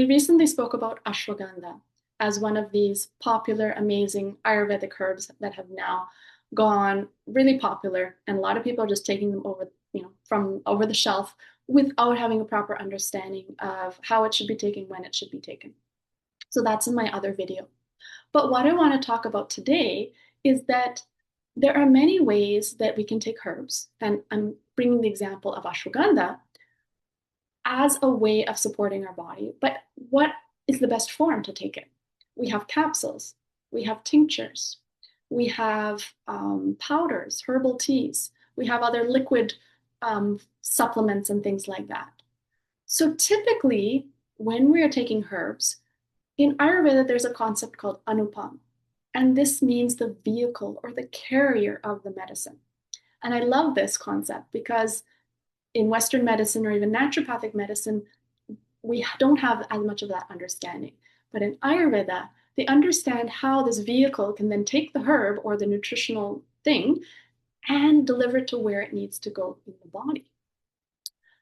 recently spoke about ashwagandha as one of these popular, amazing Ayurvedic herbs that have now gone really popular, and a lot of people are just taking them over, from over the shelf without having a proper understanding of how it should be taken, when it should be taken. So that's in my other video. But what I want to talk about today is that there are many ways that we can take herbs, and I'm bringing the example of ashwagandha as a way of supporting our body. But what is the best form to take it? We have capsules, we have tinctures, we have powders, herbal teas, we have other liquid supplements and things like that. So typically, when we are taking herbs, in Ayurveda, there's a concept called anupana, and this means the vehicle or the carrier of the medicine. And I love this concept because in Western medicine or even naturopathic medicine, we don't have as much of that understanding. But in Ayurveda, they understand how this vehicle can then take the herb or the nutritional thing and deliver it to where it needs to go in the body.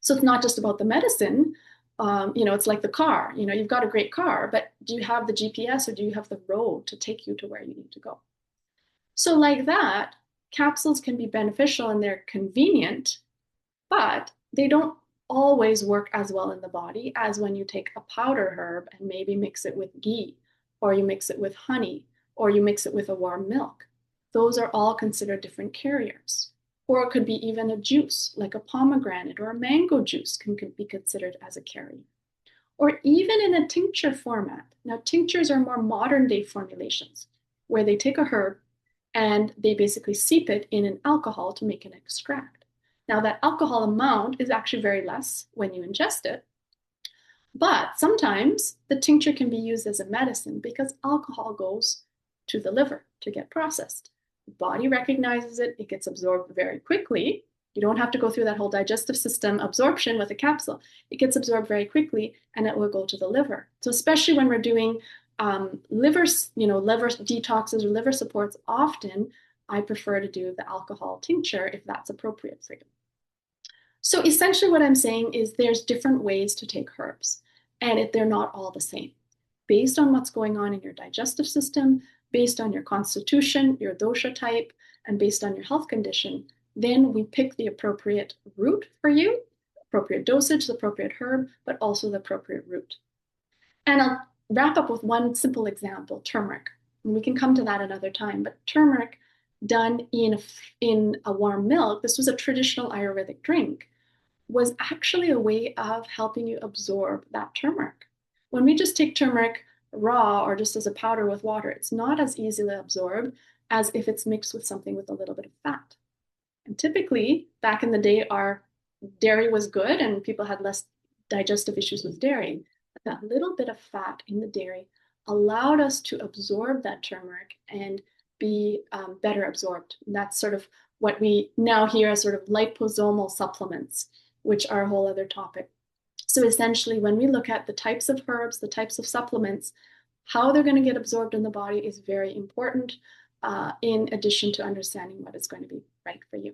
So it's not just about the medicine. It's like the car. You've got a great car, but do you have the GPS or do you have the road to take you to where you need to go? So like that, capsules can be beneficial and they're convenient, but they don't always work as well in the body as when you take a powder herb and maybe mix it with ghee, or you mix it with honey, or you mix it with a warm milk. Those are all considered different carriers. Or it could be even a juice, like a pomegranate or a mango juice can be considered as a carrier. Or even in a tincture format. Now, tinctures are more modern day formulations, where they take a herb and they basically steep it in an alcohol to make an extract. Now, that alcohol amount is actually very less when you ingest it, but sometimes the tincture can be used as a medicine because alcohol goes to the liver to get processed. The body recognizes it, it gets absorbed very quickly. You don't have to go through that whole digestive system absorption with a capsule. It gets absorbed very quickly and it will go to the liver. So especially when we're doing liver detoxes or liver supports, often I prefer to do the alcohol tincture if that's appropriate for you. So essentially what I'm saying is there's different ways to take herbs, and they're not all the same. Based on what's going on in your digestive system, based on your constitution, your dosha type, and based on your health condition, then we pick the appropriate route for you, appropriate dosage, the appropriate herb, but also the appropriate route. And I'll wrap up with one simple example, turmeric. And we can come to that another time, but turmeric done in a warm milk, this was a traditional Ayurvedic drink, was actually a way of helping you absorb that turmeric. When we just take turmeric raw or just as a powder with water, it's not as easily absorbed as if it's mixed with something with a little bit of fat. And typically, back in the day, our dairy was good and people had less digestive issues with dairy. But that little bit of fat in the dairy allowed us to absorb that turmeric and be better absorbed. And that's sort of what we now hear as sort of liposomal supplements, which are a whole other topic. So essentially, when we look at the types of herbs, the types of supplements, how they're going to get absorbed in the body is very important, in addition to understanding what is going to be right for you.